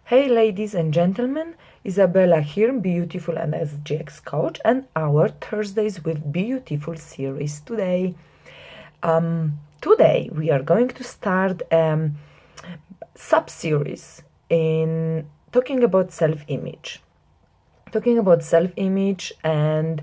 Hey ladies and gentlemen, Isabella here, beYOUtiful and SGX coach, and our Thursdays with beYOUtiful series today. Today we are going to start a sub-series in talking about self-image. And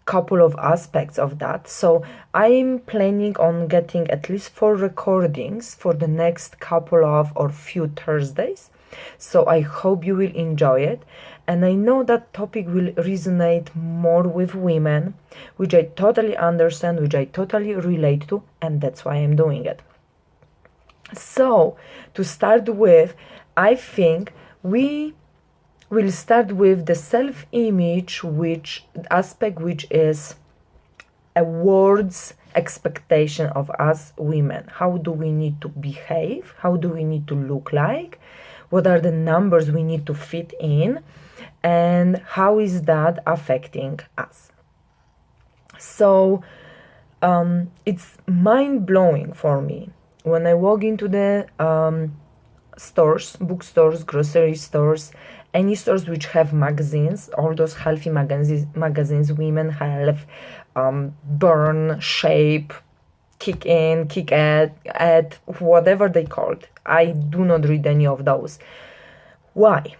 couple of aspects of that. So I'm planning on getting at least 4 recordings for the next couple of or few Thursdays. So I hope you will enjoy it, and I know that topic will resonate more with women, which I totally understand, which I totally relate to, and that's why I'm doing it. So to start with, I think we will start with the self-image which is a word's expectation of us women. How do we need to behave? How do we need to look like? What are the numbers we need to fit in? And how is that affecting us? So it's mind-blowing for me when I walk into the stores, bookstores, grocery stores, any stores which have magazines, all those healthy magazines, Women Health, Burn, Shape, Kick In, Kick Add, whatever they called. I do not read any of those. Why?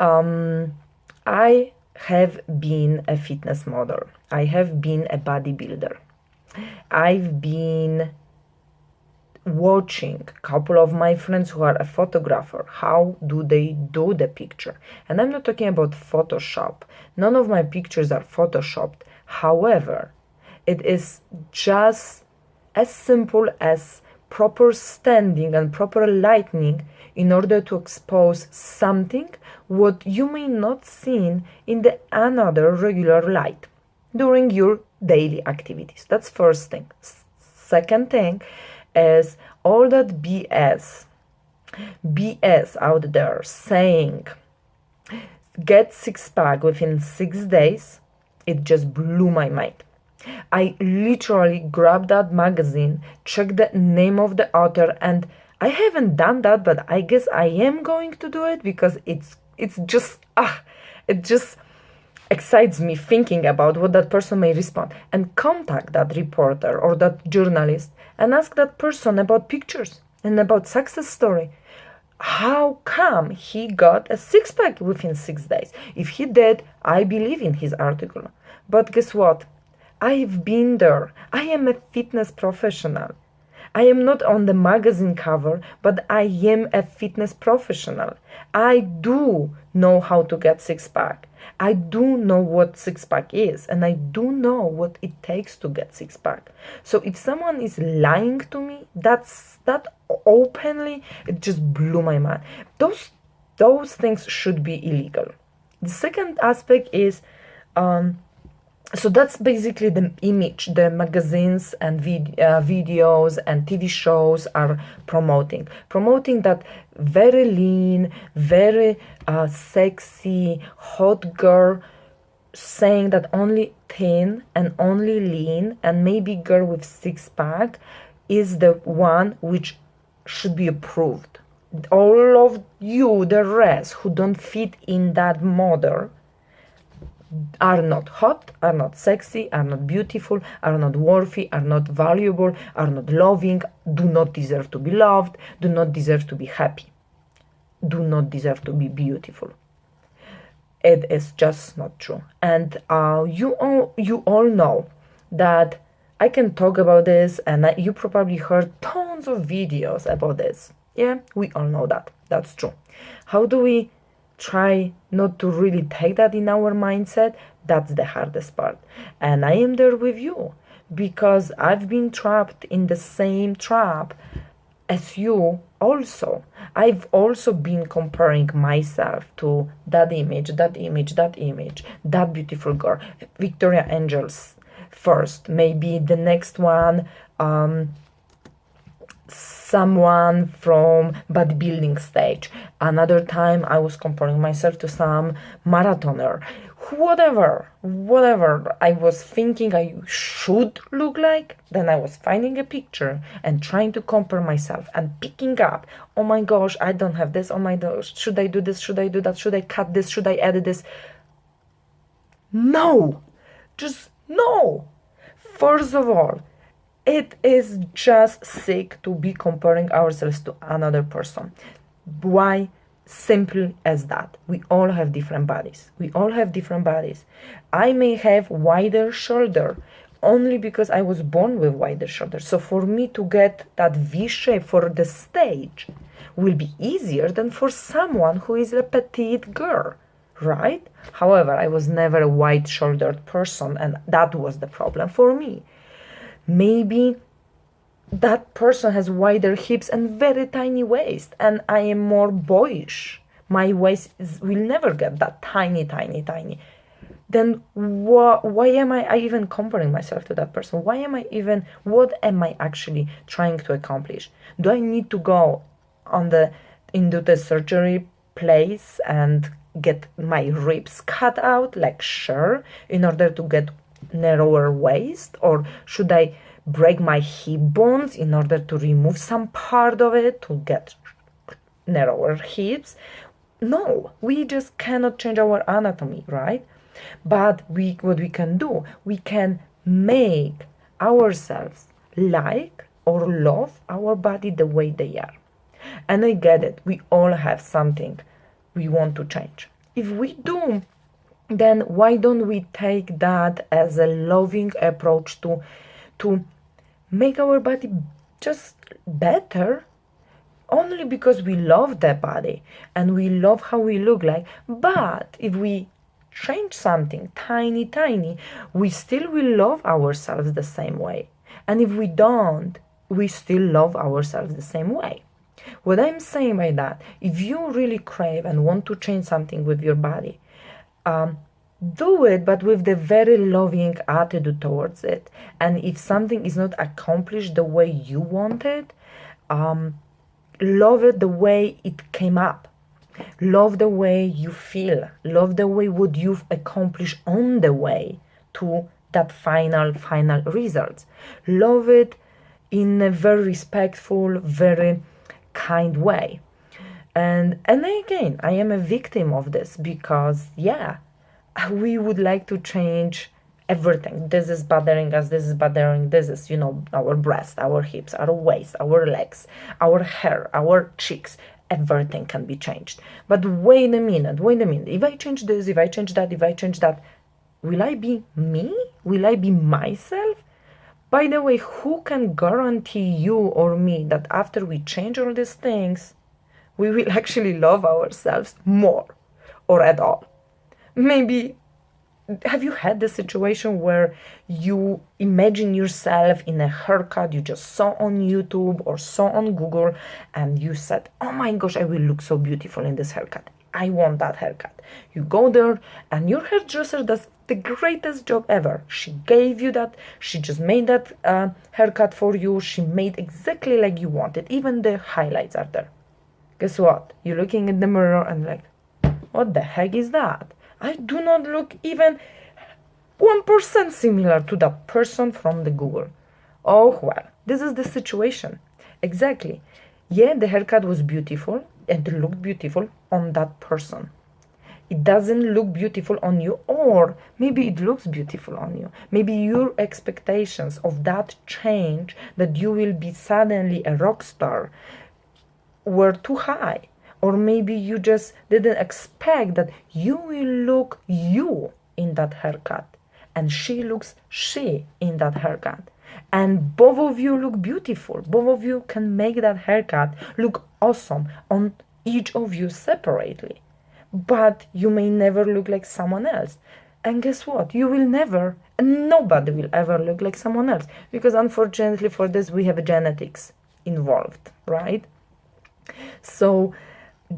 I have been a fitness model. I have been a bodybuilder. I've been watching a couple of my friends who are a photographer. How do they do the picture? And I'm not talking about Photoshop. None of my pictures are photoshopped. However, it is just as simple as proper standing and proper lighting in order to expose something what you may not see in the another regular light during your daily activities. That's first thing. Second thing is all that BS out there saying get six-pack within 6 days. It just blew my mind. I literally grabbed that magazine, checked the name of the author, and I haven't done that, but I guess I am going to do it because it just excites me thinking about what that person may respond, and contact that reporter or that journalist and ask that person about pictures and about success story. How come he got a six-pack within 6 days? If he did, I believe in his article. But guess what? I've been there. I am a fitness professional. I am not on the magazine cover, but I am a fitness professional. I do know how to get six-pack. I do know what six-pack is, and I do know what it takes to get six-pack. So if someone is lying to me, that openly, it just blew my mind. Those things should be illegal. The second aspect is so that's basically the image the magazines and videos and TV shows are promoting that very lean, very sexy, hot girl, saying that only thin and only lean and maybe girl with six-pack is the one which should be approved. All of you, the rest who don't fit in that model, are not hot, are not sexy, are not beautiful, are not worthy, are not valuable, are not loving, do not deserve to be loved, do not deserve to be happy, do not deserve to be beautiful. It is just not true. And you all know that I can talk about this, and you probably heard tons of videos about this. Yeah, we all know that. That's true. How do we try not to really take that in our mindset? That's the hardest part. And I am there with you because I've been trapped in the same trap as you also. I've also been comparing myself to that image, that beautiful girl, Victoria Angels first, maybe the next one, someone from bodybuilding stage. Another time I was comparing myself to some marathoner. Whatever I was thinking I should look like, then I was finding a picture and trying to compare myself and picking up, oh my gosh, I don't have this, oh my gosh, should I do this, should I do that, should I cut this, should I edit this? No, just no. First of all, it is just sick to be comparing ourselves to another person. Why? Simple as that. We all have different bodies. We all have different bodies. I may have wider shoulder only because I was born with wider shoulders. So for me to get that V shape for the stage will be easier than for someone who is a petite girl, right? However, I was never a wide-shouldered person, and that was the problem for me. Maybe that person has wider hips and very tiny waist, and I am more boyish. My waist will never get that tiny. Then why am I even comparing myself to that person? What am I actually trying to accomplish? Do I need to go into the surgery place and get my ribs cut out, like sure, in order to get narrower waist? Or should I break my hip bones in order to remove some part of it to get narrower hips? No, we just cannot change our anatomy, right? But what we can do, we can make ourselves like or love our body the way they are. And I get it, we all have something we want to change. If we do, then why don't we take that as a loving approach to make our body just better, only because we love the body and we love how we look like. But if we change something tiny, we still will love ourselves the same way. And if we don't, we still love ourselves the same way. What I'm saying by that, if you really crave and want to change something with your body, do it, but with the very loving attitude towards it. And if something is not accomplished the way you want it, love it the way it came up. Love the way you feel. Love the way what you've accomplished on the way to that final results. Love it in a very respectful, very kind way. And again, I am a victim of this because, yeah, we would like to change everything. This is bothering us, this is bothering, this is, our breast, our hips, our waist, our legs, our hair, our cheeks. Everything can be changed. But wait a minute. If I change this, if I change that, will I be me? Will I be myself? By the way, who can guarantee you or me that after we change all these things, we will actually love ourselves more or at all? Maybe, have you had the situation where you imagine yourself in a haircut you just saw on YouTube or saw on Google and you said, oh my gosh, I will look so beautiful in this haircut. I want that haircut. You go there and your hairdresser does the greatest job ever. She gave you that, she just made that haircut for you. She made exactly like you wanted. Even the highlights are there. Guess what? You're looking in the mirror and like, what the heck is that? I do not look even 1% similar to that person from the Google. Oh, well, this is the situation. Exactly. Yeah, the haircut was beautiful and it looked beautiful on that person. It doesn't look beautiful on you, or maybe it looks beautiful on you. Maybe your expectations of that change, that you will be suddenly a rock star, were too high. Or maybe you just didn't expect that you will look you in that haircut and she looks she in that haircut. And both of you look beautiful. Both of you can make that haircut look awesome on each of you separately. But you may never look like someone else. And guess what? You will never, and nobody will ever look like someone else. Because unfortunately for this, we have genetics involved, right? So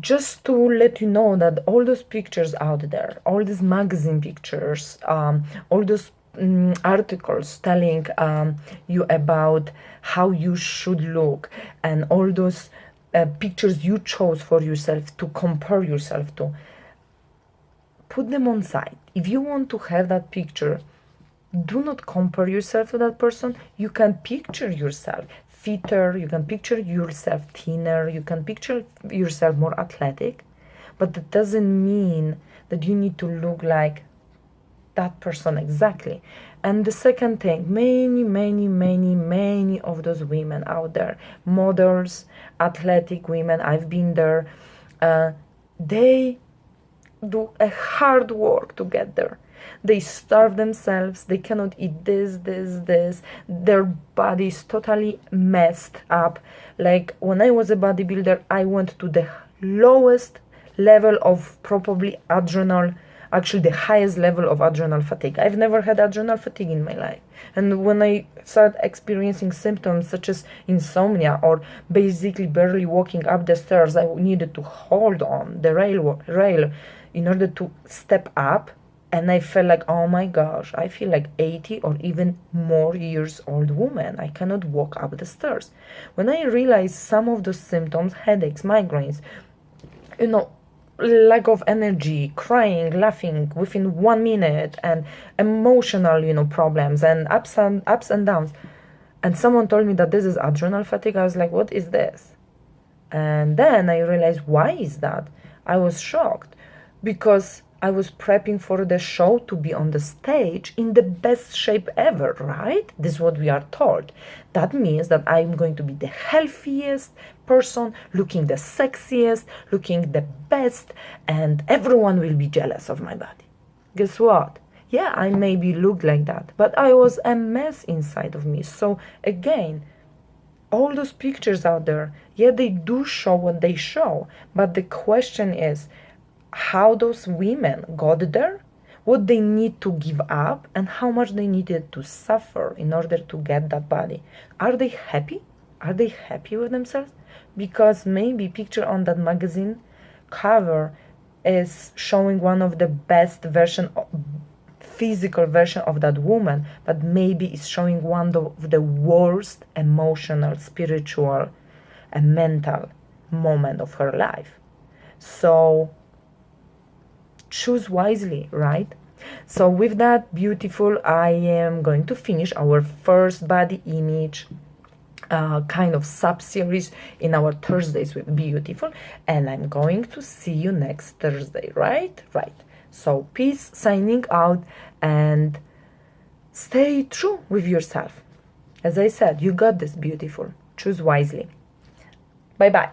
just to let you know that all those pictures out there, all these magazine pictures, all those articles telling you about how you should look, and all those pictures you chose for yourself to compare yourself to, put them on side. If you want to have that picture, do not compare yourself to that person. You can picture yourself fitter, you can picture yourself thinner, you can picture yourself more athletic, but that doesn't mean that you need to look like that person exactly. And the second thing, many of those women out there, models, athletic women, I've been there, they do a hard work to get there. They starve themselves, they cannot eat this. Their body is totally messed up. Like when I was a bodybuilder, I went to the lowest level of probably adrenal, actually the highest level of adrenal fatigue. I've never had adrenal fatigue in my life. And when I started experiencing symptoms such as insomnia or basically barely walking up the stairs, I needed to hold on the rail in order to step up. And I felt like, oh my gosh, I feel like 80 or even more years old woman. I cannot walk up the stairs. When I realized some of those symptoms, headaches, migraines, lack of energy, crying, laughing within 1 minute, and emotional, problems and ups and downs. And someone told me that this is adrenal fatigue. I was like, what is this? And then I realized, why is that? I was shocked because I was prepping for the show to be on the stage in the best shape ever, right? This is what we are told. That means that I'm going to be the healthiest person, looking the sexiest, looking the best, and everyone will be jealous of my body. Guess what? Yeah, I maybe looked like that, but I was a mess inside of me. So again, all those pictures out there, yeah, they do show what they show, but the question is, how those women got there, what they need to give up, and how much they needed to suffer in order to get that body. Are they happy? Are they happy with themselves? Because maybe picture on that magazine cover is showing one of the best physical version of that woman, but maybe it's showing one of the worst emotional, spiritual, and mental moment of her life. So choose wisely, right? So with that, beautiful, I am going to finish our first body image kind of sub-series in our Thursdays with beYOUtiful, and I'm going to see you next Thursday, right? So peace, signing out, and stay true with yourself. As I said, you got this, beautiful. Choose wisely. Bye-bye.